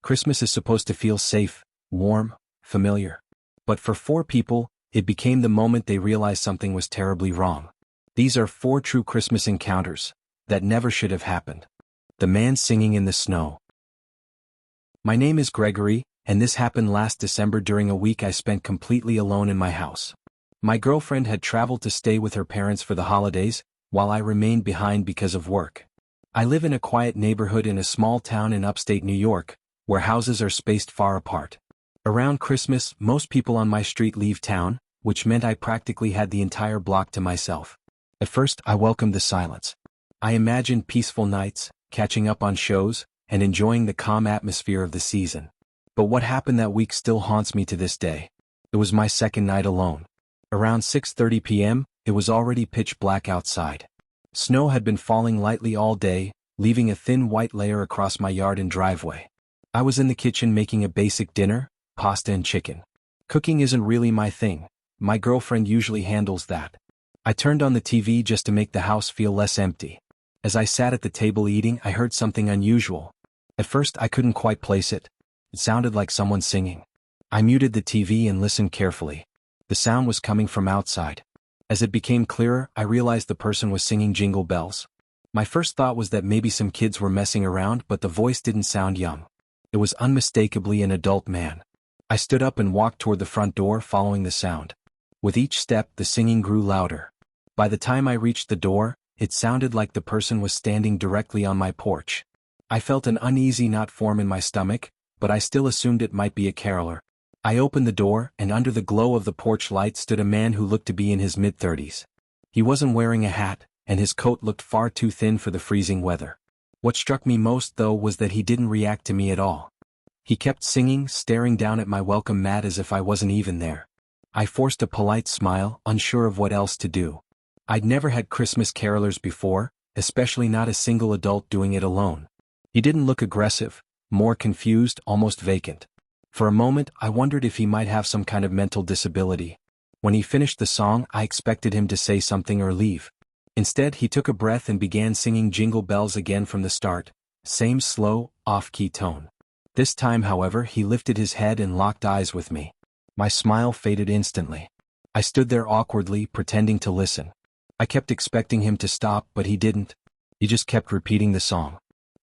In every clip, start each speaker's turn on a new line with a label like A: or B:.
A: Christmas is supposed to feel safe, warm, familiar. But for 4 people, it became the moment they realized something was terribly wrong. These are 4 true Christmas encounters that never should have happened. The man singing in the snow. My name is Gregory, and this happened last December during a week I spent completely alone in my house. My girlfriend had traveled to stay with her parents for the holidays, while I remained behind because of work. I live in a quiet neighborhood in a small town in upstate New York, where houses are spaced far apart. Around Christmas, most people on my street leave town, which meant I practically had the entire block to myself. At first, I welcomed the silence. I imagined peaceful nights, catching up on shows, and enjoying the calm atmosphere of the season. But what happened that week still haunts me to this day. It was my second night alone. Around 6:30 p.m., it was already pitch black outside. Snow had been falling lightly all day, leaving a thin white layer across my yard and driveway. I was in the kitchen making a basic dinner, pasta and chicken. Cooking isn't really my thing. My girlfriend usually handles that. I turned on the TV just to make the house feel less empty. As I sat at the table eating, I heard something unusual. At first, I couldn't quite place it. It sounded like someone singing. I muted the TV and listened carefully. The sound was coming from outside. As it became clearer, I realized the person was singing Jingle Bells. My first thought was that maybe some kids were messing around, but the voice didn't sound young. It was unmistakably an adult man. I stood up and walked toward the front door, following the sound. With each step, the singing grew louder. By the time I reached the door, it sounded like the person was standing directly on my porch. I felt an uneasy knot form in my stomach, but I still assumed it might be a caroler. I opened the door, and under the glow of the porch light stood a man who looked to be in his mid-30s. He wasn't wearing a hat, and his coat looked far too thin for the freezing weather. What struck me most, though, was that he didn't react to me at all. He kept singing, staring down at my welcome mat as if I wasn't even there. I forced a polite smile, unsure of what else to do. I'd never had Christmas carolers before, especially not a single adult doing it alone. He didn't look aggressive, more confused, almost vacant. For a moment, I wondered if he might have some kind of mental disability. When he finished the song, I expected him to say something or leave. Instead, he took a breath and began singing Jingle Bells again from the start, same slow, off-key tone. This time, however, he lifted his head and locked eyes with me. My smile faded instantly. I stood there awkwardly, pretending to listen. I kept expecting him to stop, but he didn't. He just kept repeating the song.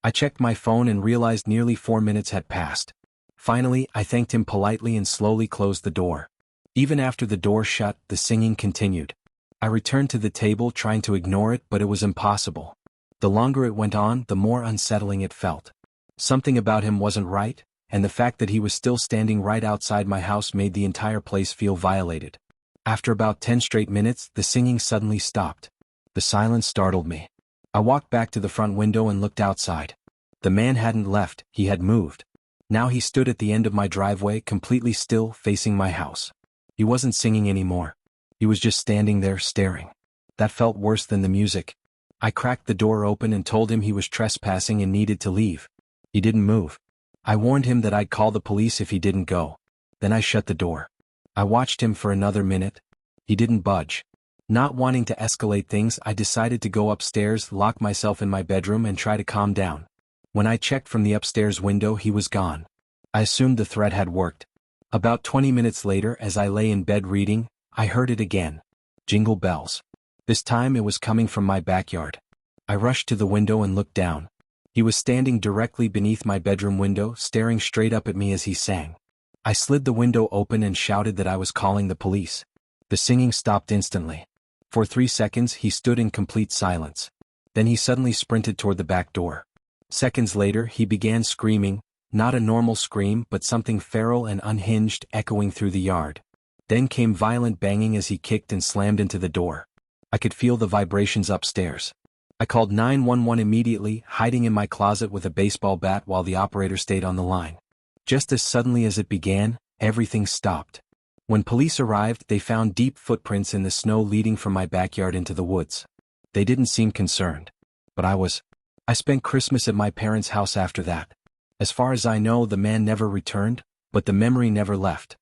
A: I checked my phone and realized nearly 4 minutes had passed. Finally, I thanked him politely and slowly closed the door. Even after the door shut, the singing continued. I returned to the table trying to ignore it, but it was impossible. The longer it went on, the more unsettling it felt. Something about him wasn't right, and the fact that he was still standing right outside my house made the entire place feel violated. After about 10 straight minutes, the singing suddenly stopped. The silence startled me. I walked back to the front window and looked outside. The man hadn't left, he had moved. Now he stood at the end of my driveway, completely still, facing my house. He wasn't singing anymore. He was just standing there, staring. That felt worse than the music. I cracked the door open and told him he was trespassing and needed to leave. He didn't move. I warned him that I'd call the police if he didn't go. Then I shut the door. I watched him for another minute. He didn't budge. Not wanting to escalate things, I decided to go upstairs, lock myself in my bedroom, and try to calm down. When I checked from the upstairs window, he was gone. I assumed the threat had worked. About 20 minutes later, as I lay in bed reading, I heard it again. Jingle Bells. This time it was coming from my backyard. I rushed to the window and looked down. He was standing directly beneath my bedroom window, staring straight up at me as he sang. I slid the window open and shouted that I was calling the police. The singing stopped instantly. For 3 seconds, he stood in complete silence. Then he suddenly sprinted toward the back door. Seconds later, he began screaming, not a normal scream, but something feral and unhinged, echoing through the yard. Then came violent banging as he kicked and slammed into the door. I could feel the vibrations upstairs. I called 911 immediately, hiding in my closet with a baseball bat while the operator stayed on the line. Just as suddenly as it began, everything stopped. When police arrived, they found deep footprints in the snow leading from my backyard into the woods. They didn't seem concerned. But I was. I spent Christmas at my parents' house after that. As far as I know, the man never returned, but the memory never left.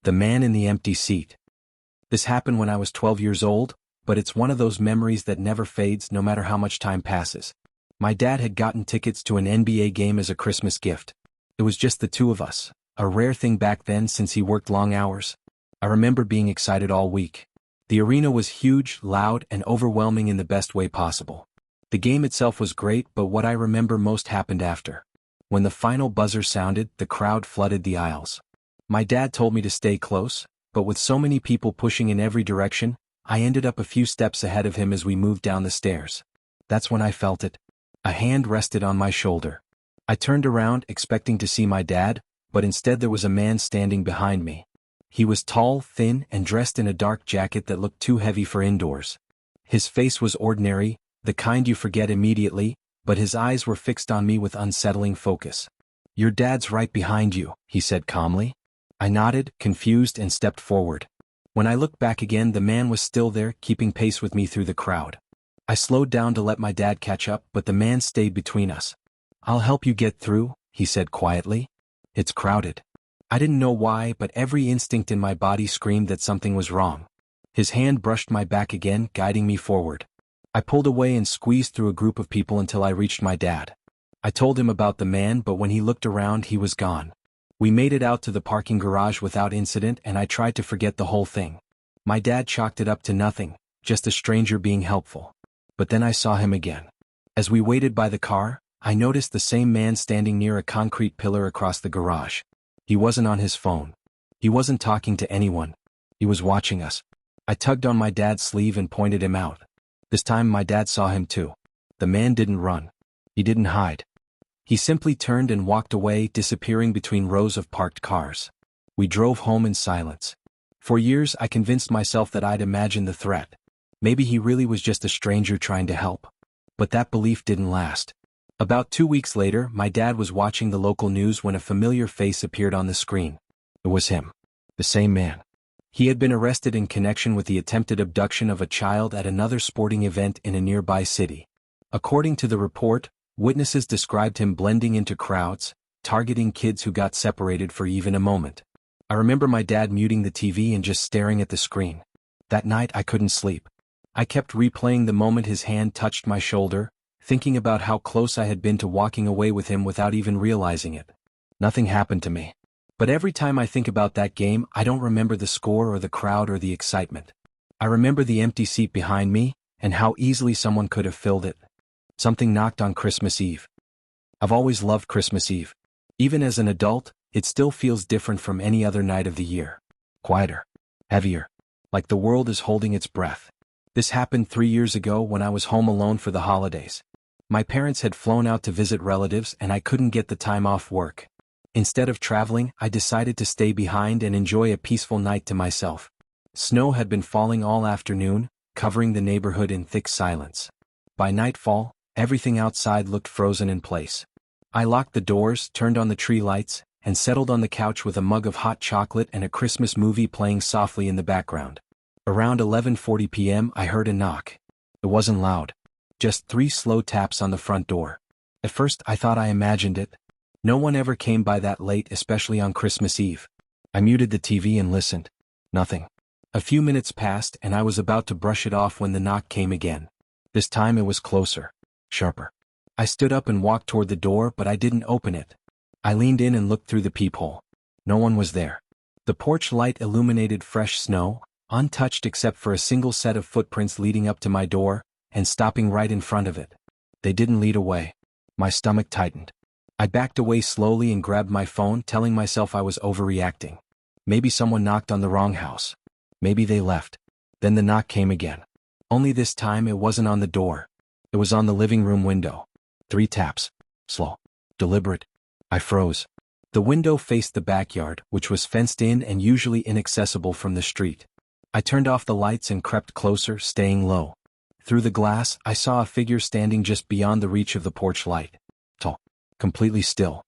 A: The man in the empty seat. This happened when I was 12 years old, but it's one of those memories that never fades no matter how much time passes. My dad had gotten tickets to an NBA game as a Christmas gift. It was just the two of us, a rare thing back then since he worked long hours. I remember being excited all week. The arena was huge, loud, and overwhelming in the best way possible. The game itself was great, but what I remember most happened after. When the final buzzer sounded, the crowd flooded the aisles. My dad told me to stay close, but with so many people pushing in every direction, I ended up a few steps ahead of him as we moved down the stairs. That's when I felt it. A hand rested on my shoulder. I turned around, expecting to see my dad, but instead there was a man standing behind me. He was tall, thin, and dressed in a dark jacket that looked too heavy for indoors. His face was ordinary, the kind you forget immediately, but his eyes were fixed on me with unsettling focus. "Your dad's right behind you," he said calmly. I nodded, confused, and stepped forward. When I looked back again, the man was still there, keeping pace with me through the crowd. I slowed down to let my dad catch up, but the man stayed between us. "I'll help you get through," he said quietly. "It's crowded." I didn't know why, but every instinct in my body screamed that something was wrong. His hand brushed my back again, guiding me forward. I pulled away and squeezed through a group of people until I reached my dad. I told him about the man, but when he looked around, he was gone. We made it out to the parking garage without incident, and I tried to forget the whole thing. My dad chalked it up to nothing, just a stranger being helpful. But then I saw him again. As we waited by the car, I noticed the same man standing near a concrete pillar across the garage. He wasn't on his phone. He wasn't talking to anyone. He was watching us. I tugged on my dad's sleeve and pointed him out. This time my dad saw him too. The man didn't run. He didn't hide. He simply turned and walked away, disappearing between rows of parked cars. We drove home in silence. For years I convinced myself that I'd imagined the threat. Maybe he really was just a stranger trying to help. But that belief didn't last. About 2 weeks later, my dad was watching the local news when a familiar face appeared on the screen. It was him. The same man. He had been arrested in connection with the attempted abduction of a child at another sporting event in a nearby city. According to the report, witnesses described him blending into crowds, targeting kids who got separated for even a moment. I remember my dad muting the TV and just staring at the screen. That night I couldn't sleep. I kept replaying the moment his hand touched my shoulder, thinking about how close I had been to walking away with him without even realizing it. Nothing happened to me. But every time I think about that game, I don't remember the score or the crowd or the excitement. I remember the empty seat behind me, and how easily someone could have filled it. Something knocked on Christmas Eve. I've always loved Christmas Eve. Even as an adult, it still feels different from any other night of the year. Quieter. Heavier. Like the world is holding its breath. This happened 3 years ago when I was home alone for the holidays. My parents had flown out to visit relatives and I couldn't get the time off work. Instead of traveling, I decided to stay behind and enjoy a peaceful night to myself. Snow had been falling all afternoon, covering the neighborhood in thick silence. By nightfall, everything outside looked frozen in place. I locked the doors, turned on the tree lights, and settled on the couch with a mug of hot chocolate and a Christmas movie playing softly in the background. Around 11:40 p.m. I heard a knock. It wasn't loud. Just 3 slow taps on the front door. At first I thought I imagined it. No one ever came by that late, especially on Christmas Eve. I muted the TV and listened. Nothing. A few minutes passed and I was about to brush it off when the knock came again. This time it was closer. Sharper. I stood up and walked toward the door, but I didn't open it. I leaned in and looked through the peephole. No one was there. The porch light illuminated fresh snow, untouched except for a single set of footprints leading up to my door, and stopping right in front of it. They didn't lead away. My stomach tightened. I backed away slowly and grabbed my phone, telling myself I was overreacting. Maybe someone knocked on the wrong house. Maybe they left. Then the knock came again. Only this time it wasn't on the door. It was on the living room window. 3 taps. Slow. Deliberate. I froze. The window faced the backyard, which was fenced in and usually inaccessible from the street. I turned off the lights and crept closer, staying low. Through the glass, I saw a figure standing just beyond the reach of the porch light. Tall. Completely still.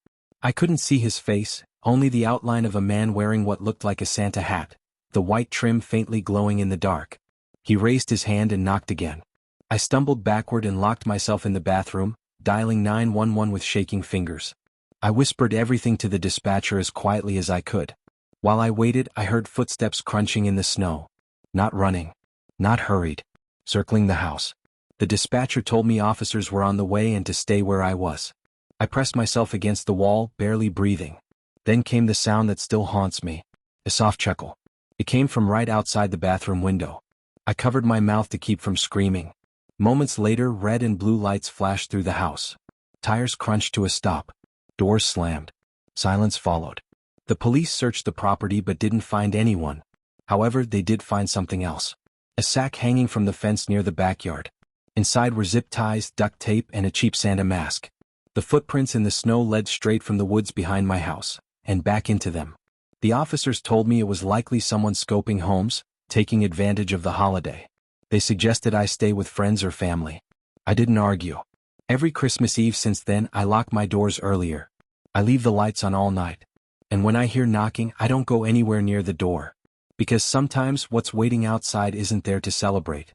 A: I couldn't see his face, only the outline of a man wearing what looked like a Santa hat, the white trim faintly glowing in the dark. He raised his hand and knocked again. I stumbled backward and locked myself in the bathroom, dialing 911 with shaking fingers. I whispered everything to the dispatcher as quietly as I could. While I waited, I heard footsteps crunching in the snow. Not running. Not hurried. Circling the house. The dispatcher told me officers were on the way and to stay where I was. I pressed myself against the wall, barely breathing. Then came the sound that still haunts me. A soft chuckle. It came from right outside the bathroom window. I covered my mouth to keep from screaming. Moments later, red and blue lights flashed through the house. Tires crunched to a stop. Doors slammed. Silence followed. The police searched the property but didn't find anyone. However, they did find something else. A sack hanging from the fence near the backyard. Inside were zip ties, duct tape, and a cheap Santa mask. The footprints in the snow led straight from the woods behind my house, and back into them. The officers told me it was likely someone scoping homes, taking advantage of the holiday. They suggested I stay with friends or family. I didn't argue. Every Christmas Eve since then, I lock my doors earlier. I leave the lights on all night. And when I hear knocking, I don't go anywhere near the door. Because sometimes what's waiting outside isn't there to celebrate.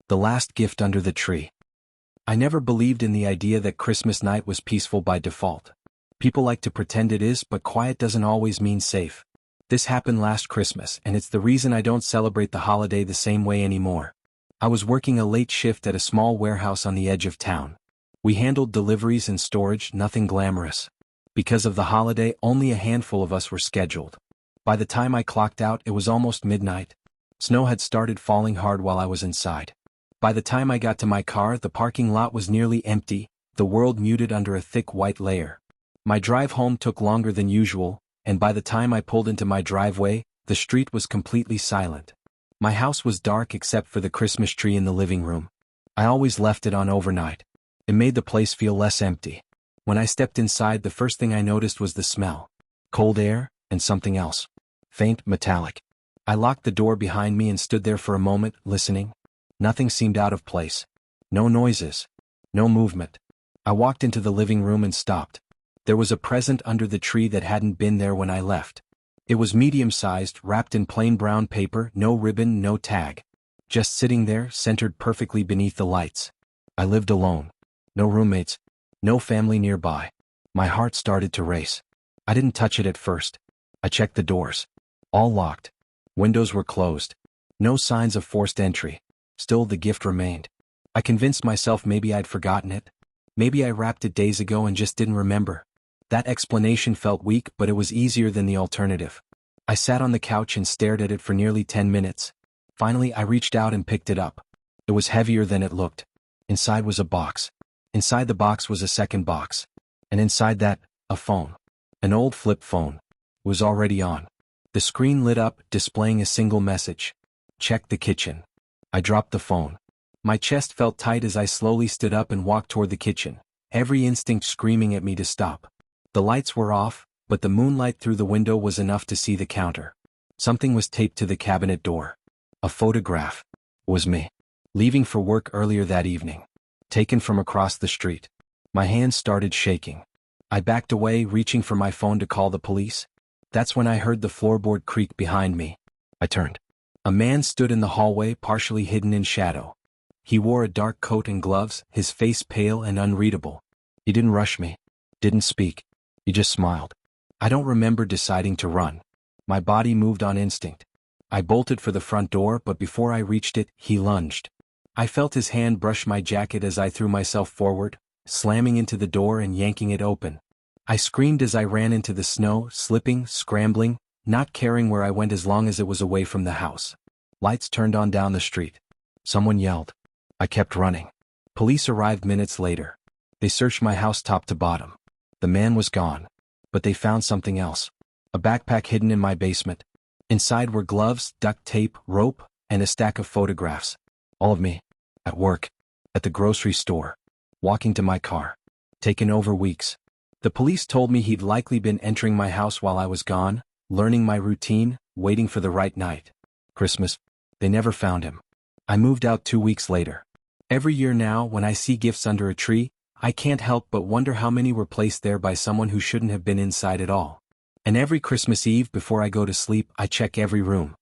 A: The last gift under the tree. I never believed in the idea that Christmas night was peaceful by default. People like to pretend it is, but quiet doesn't always mean safe. This happened last Christmas, and it's the reason I don't celebrate the holiday the same way anymore. I was working a late shift at a small warehouse on the edge of town. We handled deliveries and storage, nothing glamorous. Because of the holiday, only a handful of us were scheduled. By the time I clocked out, it was almost midnight. Snow had started falling hard while I was inside. By the time I got to my car, the parking lot was nearly empty, the world muted under a thick white layer. My drive home took longer than usual, and by the time I pulled into my driveway, the street was completely silent. My house was dark except for the Christmas tree in the living room. I always left it on overnight. It made the place feel less empty. When I stepped inside, the first thing I noticed was the smell. Cold air, and something else. Faint, metallic. I locked the door behind me and stood there for a moment, listening. Nothing seemed out of place. No noises. No movement. I walked into the living room and stopped. There was a present under the tree that hadn't been there when I left. It was medium-sized, wrapped in plain brown paper, no ribbon, no tag. Just sitting there, centered perfectly beneath the lights. I lived alone. No roommates. No family nearby. My heart started to race. I didn't touch it at first. I checked the doors. All locked. Windows were closed. No signs of forced entry. Still, the gift remained. I convinced myself maybe I'd forgotten it. Maybe I wrapped it days ago and just didn't remember. That explanation felt weak, but it was easier than the alternative. I sat on the couch and stared at it for nearly 10 minutes. Finally, I reached out and picked it up. It was heavier than it looked. Inside was a box. Inside the box was a second box. And inside that, a phone. An old flip phone. It was already on. The screen lit up, displaying a single message. Check the kitchen. I dropped the phone. My chest felt tight as I slowly stood up and walked toward the kitchen, every instinct screaming at me to stop. The lights were off, but the moonlight through the window was enough to see the counter. Something was taped to the cabinet door. A photograph. It was me. Leaving for work earlier that evening. Taken from across the street. My hands started shaking. I backed away, reaching for my phone to call the police. That's when I heard the floorboard creak behind me. I turned. A man stood in the hallway, partially hidden in shadow. He wore a dark coat and gloves, his face pale and unreadable. He didn't rush me. Didn't speak. He just smiled. I don't remember deciding to run. My body moved on instinct. I bolted for the front door, but before I reached it, he lunged. I felt his hand brush my jacket as I threw myself forward, slamming into the door and yanking it open. I screamed as I ran into the snow, slipping, scrambling, not caring where I went as long as it was away from the house. Lights turned on down the street. Someone yelled. I kept running. Police arrived minutes later. They searched my house top to bottom. The man was gone. But they found something else. A backpack hidden in my basement. Inside were gloves, duct tape, rope, and a stack of photographs. All of me. At work. At the grocery store. Walking to my car. Taken over weeks. The police told me he'd likely been entering my house while I was gone, learning my routine, waiting for the right night. Christmas. They never found him. I moved out 2 weeks later. Every year now, when I see gifts under a tree, I can't help but wonder how many were placed there by someone who shouldn't have been inside at all. And every Christmas Eve before I go to sleep, I check every room.